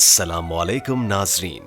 अस्सलामुअलैकुम नाजरीन,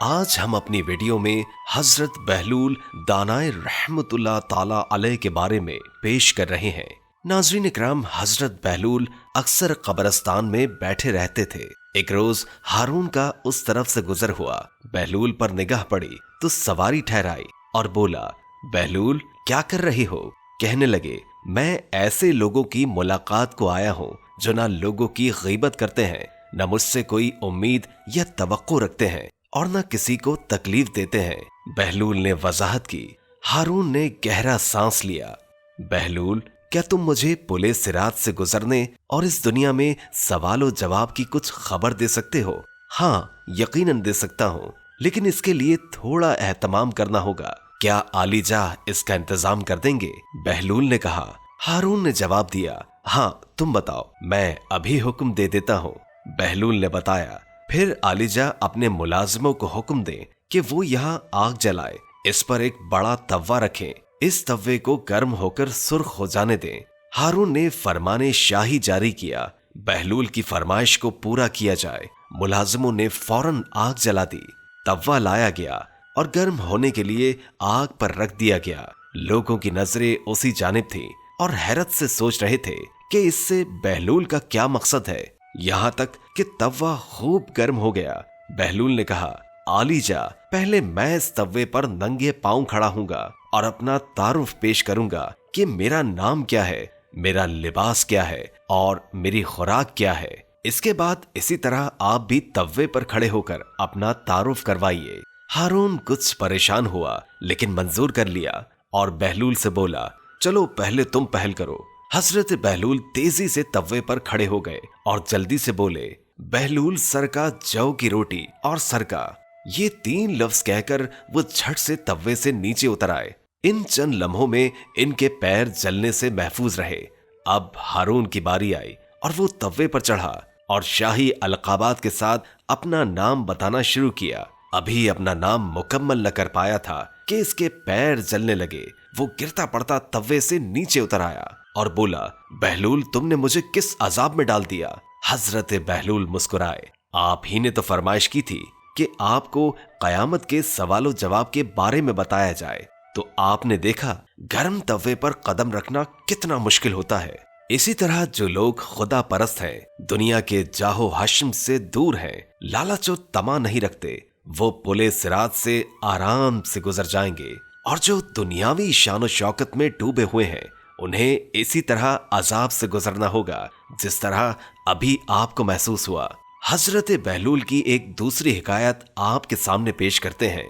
आज हम अपनी वीडियो में हजरत बहलूल दानाए रहमतुल्लाह ताला अलैह के बारे में पेश कर रहे हैं। नाजरीन इकराम, हजरत बहलूल अक्सर कब्रिस्तान में बैठे रहते थे। एक रोज हारून का उस तरफ से गुजर हुआ। बहलूल पर निगाह पड़ी तो सवारी ठहराई और बोला, बहलूल क्या कर रही हो? कहने लगे, मैं ऐसे लोगों की मुलाकात को आया हूँ जो ना लोगों की गीबत करते हैं, न मुझसे कोई उम्मीद या तवक्को रखते हैं और न किसी को तकलीफ देते हैं। बहलूल ने वजाहत की। हारून ने गहरा सांस लिया। बहलूल, क्या तुम मुझे पुले सिरात से गुजरने और इस दुनिया में सवाल जवाब की कुछ खबर दे सकते हो? हाँ, यकीनन दे सकता हूँ, लेकिन इसके लिए थोड़ा एहतमाम करना होगा। क्या आलीजा इसका इंतजाम कर देंगे? बहलूल ने कहा। हारून ने जवाब दिया, हाँ तुम बताओ, मैं अभी हुक्म दे देता हूँ। बहलूल ने बताया, फिर आलिजा अपने मुलाजिमों को हुक्म दें कि वो यहाँ आग जलाए, इस पर एक बड़ा तवा रखें, इस तवे को गर्म होकर सुर्ख हो जाने दें। हारून ने फरमाने शाही जारी किया, बहलूल की फरमाइश को पूरा किया जाए। मुलाजिमों ने फौरन आग जला दी। तवा लाया गया और गर्म होने के लिए आग पर रख दिया गया। लोगों की नजरें उसी जानिब थी और हैरत से सोच रहे थे कि इससे बहलूल का क्या मकसद है। यहाँ तक कि तवा खूब गर्म हो गया। बहलूल ने कहा, आलीजा, पहले मैं इस तवे पर नंगे पांव खड़ा हूँगा और अपना तारुफ पेश करूंगा कि मेरा नाम क्या है, मेरा लिबास क्या है और मेरी खुराक क्या है। इसके बाद इसी तरह आप भी तवे पर खड़े होकर अपना तारुफ करवाइए। हारून कुछ परेशान हुआ, लेकिन मंजूर कर लिया और बहलूल से बोला, चलो पहले तुम पहल करो। हजरत बहलूल तेजी से तवे पर खड़े हो गए और जल्दी से बोले, बहलूल सरका, जौ की रोटी और सरका। ये 3 लफ्ज कहकर वो झट से तवे से नीचे उतर आए। इन चंद लम्हों में इनके पैर जलने से महफूज रहे। अब हारून की बारी आई और वो तवे पर चढ़ा और शाही अलकाबात के साथ अपना नाम बताना शुरू किया। अभी अपना नाम मुकम्मल न कर पाया था कि इसके पैर जलने लगे। वो गिरता पड़ता तवे से नीचे उतर आया और बोला, बहलूल, तुमने मुझे किस अजाब में डाल दिया? हजरत बहलूल मुस्कुराए, आप ही ने तो फरमाइश की थी कि आपको कयामत के सवालों जवाब के बारे में बताया जाए, तो आपने देखा गर्म तवे पर कदम रखना कितना मुश्किल होता है। इसी तरह जो लोग खुदा परस्त हैं, दुनिया के जाहो हश्म से दूर हैं, लालच और तमा नहीं रखते, वो पुले सिरात से आराम से गुजर जाएंगे। और जो दुनियावी शान और शौकत में डूबे हुए हैं, उन्हें इसी तरह अजाब से गुजरना होगा जिस तरह अभी आपको महसूस हुआ। हजरत बहलूल की एक दूसरी हिकायत आपके सामने पेश करते हैं।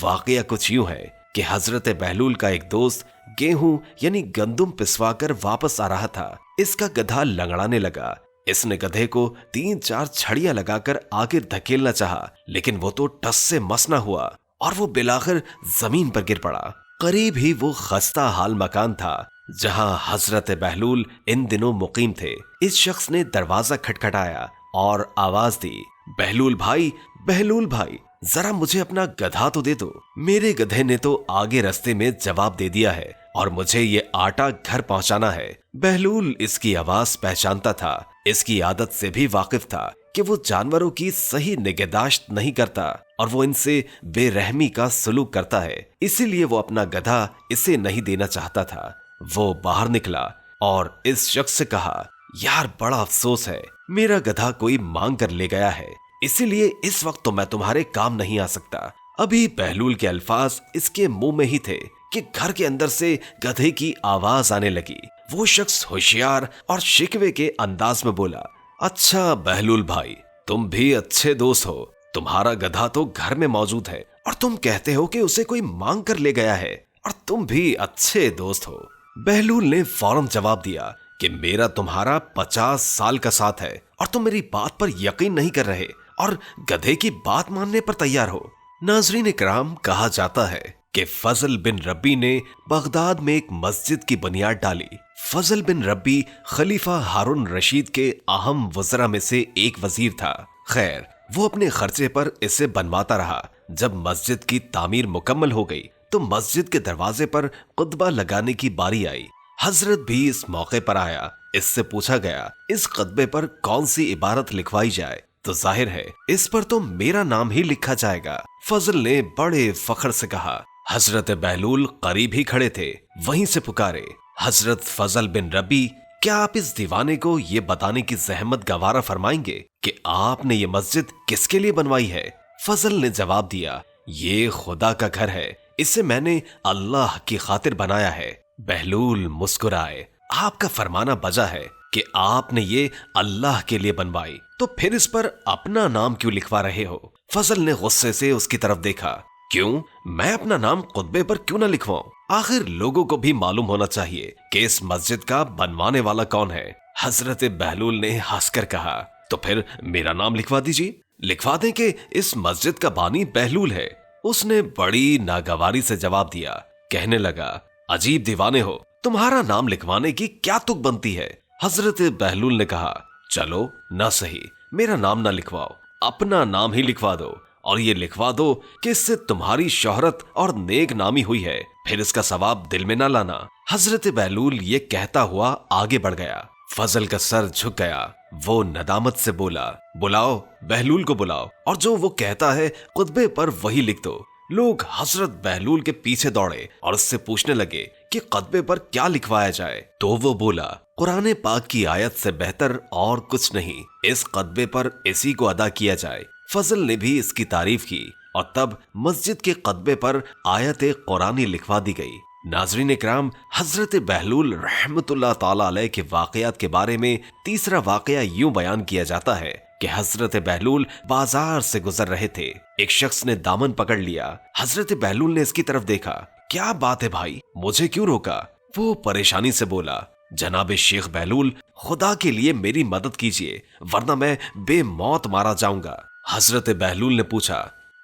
वाकया कुछ यूं है कि हजरत बहलूल का एक दोस्त गेहूं यानी गंदुम पिसवाकर वापस आ रहा था। इसका गधा लंगड़ाने लगा। इसने गधे को 3-4 छड़ियां लगाकर आगे धकेलना चाहा, लेकिन वो तो टस से मस न हुआ और वो बिलाखिर जमीन पर गिर पड़ा। करीब ही वो खस्ता हाल मकान था जहां हजरत बहलूल इन दिनों मुकीम थे। इस शख्स ने दरवाजा खटखटाया और आवाज दी, बहलूल भाई, बहलूल भाई, जरा मुझे अपना गधा तो दे दो। मेरे गधे ने तो आगे रास्ते में जवाब दे दिया है और मुझे ये आटा घर पहुंचाना है। बहलूल इसकी आवाज पहचानता था। इसकी आदत से भी वाकिफ था कि वो जानवरों की सही निगहदाश्त नहीं करता और वो इनसे बेरहमी का सलूक करता है। इसीलिए वो अपना गधा इसे नहीं देना चाहता था। वो बाहर निकला और इस शख्स से कहा, यार बड़ा अफसोस है, मेरा गधा कोई मांग कर ले गया है, इसीलिए इस वक्त तो मैं तुम्हारे काम नहीं आ सकता। अभी बहलूल के अल्फाज इसके मुंह में ही थे कि घर के अंदर से गधे की आवाज आने लगी। वो शख्स होशियार और शिकवे के अंदाज में बोला, अच्छा बहलूल भाई, तुम भी अच्छे दोस्त हो। तुम्हारा गधा तो घर में मौजूद है और तुम कहते हो कि उसे कोई मांग कर ले गया है, और तुम भी अच्छे दोस्त हो। बहलूल ने फौरन जवाब दिया कि मेरा तुम्हारा 50 साल का साथ है और तुम मेरी बात पर यकीन नहीं कर रहे और गधे की बात मानने पर तैयार हो। नाजरीन इकराम, कहा जाता है कि फजल बिन रब्बी ने बगदाद में एक मस्जिद की बुनियाद डाली। फजल बिन रब्बी खलीफा हारून रशीद के अहम वज़रा में से एक वजीर था। खैर, वो अपने खर्चे पर इसे बनवाता रहा। जब मस्जिद की तामीर मुकम्मल हो गई तो मस्जिद के दरवाजे पर खुतबा लगाने की बारी आई। हजरत भी इस मौके पर आया। इससे पूछा गया, इस खुतबे पर कौन सी इबारत लिखवाई जाए। तो जाहिर है इस पर तो मेरा नाम ही लिखा जाएगा। फजल ने बड़े फख्र से कहा। हजरत बहलूल करीब ही खड़े थे, वहीं से पुकारे, हजरत फजल बिन रबी, क्या आप इस दीवाने को ये बताने की जहमत गवारा फरमाएंगे कि आपने ये मस्जिद किसके लिए बनवाई है? फजल ने जवाब दिया, ये खुदा का घर है, इसे मैंने अल्लाह की खातिर बनाया है। बहलूल मुस्कुराए, आपका फरमाना बजा है कि आपने ये अल्लाह के लिए बनवाई, तो फिर इस पर अपना नाम क्यों लिखवा रहे हो? फजल ने गुस्से से उसकी तरफ देखा। क्यों, मैं अपना नाम खुतबे पर क्यों ना लिखवाऊं? आखिर लोगों को भी मालूम होना चाहिए कि इस मस्जिद का बनवाने वाला कौन है। हजरत बहलूल ने हंसकर कहा, तो फिर मेरा नाम लिखवा दीजिए। लिखवा दें कि इस मस्जिद का बानी बहलूल है। उसने बड़ी नागवारी से जवाब दिया। कहने लगा, अजीब दीवाने हो, तुम्हारा नाम लिखवाने की क्या तुक बनती है? हजरत बहलूल ने कहा, चलो ना सही, मेरा नाम ना लिखवाओ, अपना नाम ही लिखवा दो, और ये लिखवा दो कि इससे तुम्हारी शोहरत और नेक नामी हुई है, फिर इसका सवाब दिल में ना लाना। हजरत बहलूल ये कहता हुआ आगे बढ़ गया। फजल का सर झुक गया। वो नदामत से बोला, बुलाओ, बहलूल को बुलाओ, और जो वो कहता है खुतबे पर वही लिख दो। लोग हजरत बहलूल के पीछे दौड़े और उससे पूछने लगे कि खुतबे पर क्या लिखवाया जाए। तो वो बोला, कुरान पाक की आयत से बेहतर और कुछ नहीं, इस खुतबे पर इसी को अदा किया जाए। फजल ने भी इसकी तारीफ की और तब मस्जिद के खुतबे पर आयत कुरानी लिखवा दी गई। नाज़रीन इकराम, हजरत बहलूल रहमतुल्लाह ताला अलैह के वाकयात के बारे में तीसरा वाकया यूं बयान किया जाता है कि हजरत बहलूल बाजार से गुजर रहे थे। एक शख्स ने दामन पकड़ लिया। हजरत बहलूल ने इसकी तरफ देखा। क्या बात है भाई, मुझे क्यों रोका? वो परेशानी से बोला, जनाब शेख बहलूल, खुदा के लिए मेरी मदद कीजिए, वरना मैं बेमौत मारा जाऊंगा। हजरत बहलूल ने पूछा,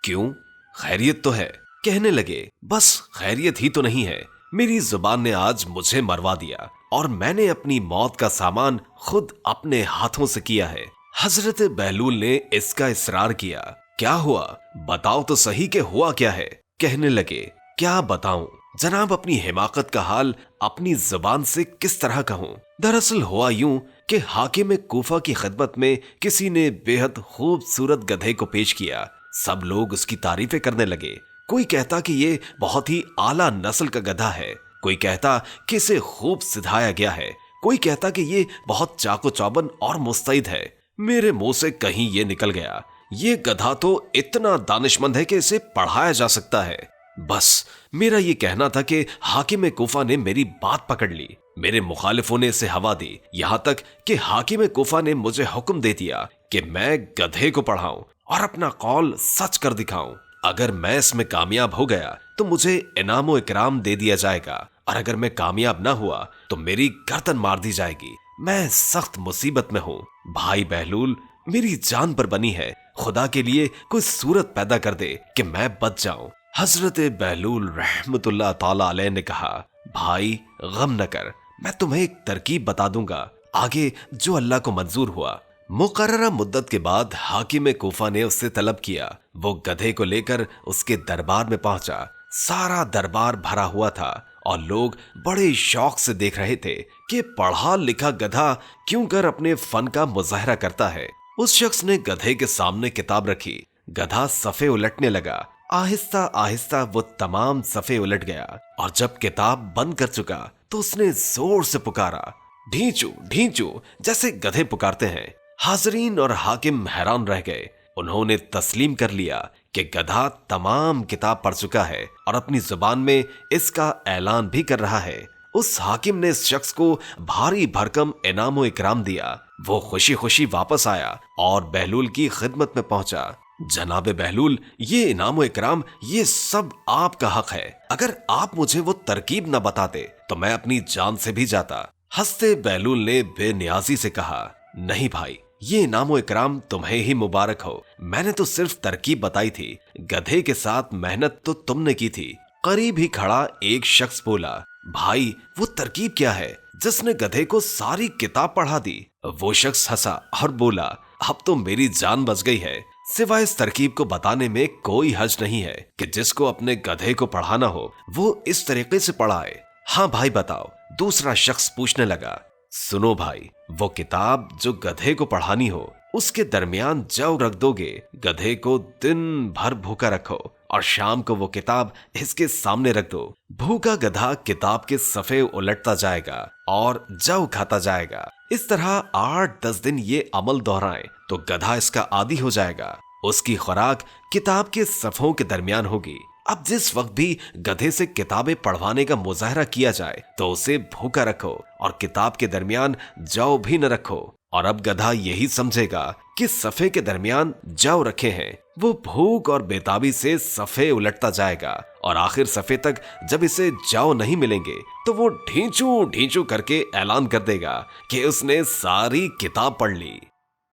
क्यों, खैरियत तो है? कहने लगे, बस खैरियत ही तो नहीं है, मेरी जुबान ने आज मुझे मरवा दिया और मैंने अपनी मौत का सामान खुद अपने हाथों से किया है। हजरत बहलूल ने इसका इसरार किया। क्या हुआ, बताओ तो सही कि हुआ क्या है? कहने लगे, क्या बताऊं जनाब, अपनी हिमाकत का हाल अपनी जुबान से किस तरह कहूं। दरअसल हुआ यूं कि हाकिम कूफा की खिदमत में किसी ने बेहद खूबसूरत गधे को पेश किया। सब लोग उसकी तारीफें करने लगे। कोई कहता कि ये बहुत ही आला नस्ल का गधा है, कोई कहता कि इसे खूब सिधाया गया है, कोई कहता कि ये बहुत चाको चौबन और मुस्तैद है। मेरे मुंह से कहीं ये निकल गया, ये गधा तो इतना दानिशमंद है कि इसे पढ़ाया जा सकता है। बस मेरा ये कहना था कि हाकिम कूफा ने मेरी बात पकड़ ली। मेरे मुखालिफों ने इसे हवा दी, यहां तक कि हाकिम कूफा ने मुझे हुक्म दे दिया कि मैं गधे को पढ़ाऊं और अपना कौल सच कर दिखाऊं। अगर मैं इसमें कामयाब हो गया तो मुझे इनाम व इकराम दे दिया जाएगा, और अगर मैं कामयाब ना हुआ तो मेरी गर्दन मार दी जाएगी। मैं सख्त मुसीबत में हूँ। भाई बहलूल, मेरी जान पर बनी है, खुदा के लिए कोई सूरत पैदा कर दे कि मैं बच जाऊं। हजरत बहलूल रहमतुल्लाह ताला अलैह ने कहा, भाई गम न कर, मैं तुम्हें एक तरकीब बता दूंगा, आगे जो अल्लाह को मंजूर हुआ। मुकर्ररा मुद्दत के बाद हाकिम कूफा ने उससे तलब किया। वो गधे को लेकर उसके दरबार में पहुंचा। सारा दरबार भरा हुआ था और लोग बड़े शौक से देख रहे थे कि पढ़ा लिखा गधा क्यों कर अपने फन का मुजाहरा करता है। उस शख्स ने गधे के सामने किताब रखी। गधा सफ़े उलटने लगा। आहिस्ता आहिस्ता वो तमाम सफ़े उलट गया और जब किताब बंद कर चुका तो उसने जोर से पुकारा, ढींचू ढींचू, जैसे गधे पुकारते हैं। हाजरीन और हाकिम हैरान रह गए। उन्होंने तस्लीम कर लिया कि गधा तमाम किताब पढ़ चुका है और अपनी जुबान में इसका ऐलान भी कर रहा है। उस हाकिम ने इस शख्स को भारी भरकम इनाम व इकराम दिया। वो खुशी खुशी वापस आया और बहलूल की खिदमत में पहुंचा। जनाब बहलूल, ये इनाम व इकराम ये सब आपका हक है। अगर आप मुझे वो तरकीब न बताते तो मैं अपनी जान से भी जाता। हंसते बहलूल ने बेनियाजी से कहा, नहीं भाई, ये इनाम व इकराम तुम्हें ही मुबारक हो। मैंने तो सिर्फ तरकीब बताई थी, गधे के साथ मेहनत तो तुमने की थी। करीब ही खड़ा एक शख्स बोला, भाई वो तरकीब क्या है जिसने गधे को सारी किताब पढ़ा दी? वो शख्स हंसा और बोला, अब तो मेरी जान बच गई है। सिवाय इस तरकीब को बताने में कोई हर्ज नहीं है कि जिसको अपने गधे को पढ़ाना हो वो इस तरीके से पढ़ाए। हाँ भाई बताओ। दूसरा शख्स पूछने लगा, सुनो भाई, वो किताब जो गधे को पढ़ानी हो उसके दरमियान जौ रख दोगे, गधे को दिन भर भूखा रखो और शाम को वो किताब इसके सामने रख दो। भूखा गधा किताब के सफ़े उलटता जाएगा और जौ खाता जाएगा। इस तरह 8-10 दिन ये अमल दोहराएं तो गधा इसका आदी हो जाएगा। उसकी खुराक किताब के सफ़ों के दरमियान होगी। अब जिस वक्त भी गधे से किताबें पढ़वाने का मुजाहरा किया जाए तो उसे भूखा रखो और किताब के दरमियान जौ भी न रखो। और अब गधा यही समझेगा कि सफ़े के दरमियान जौ रखे हैं। वो भूख और बेताबी से सफ़े उलटता जाएगा और आखिर सफ़े तक जब इसे जौ नहीं मिलेंगे तो वो ढींचू ढींचू करके ऐलान कर देगा कि उसने सारी किताब पढ़ ली।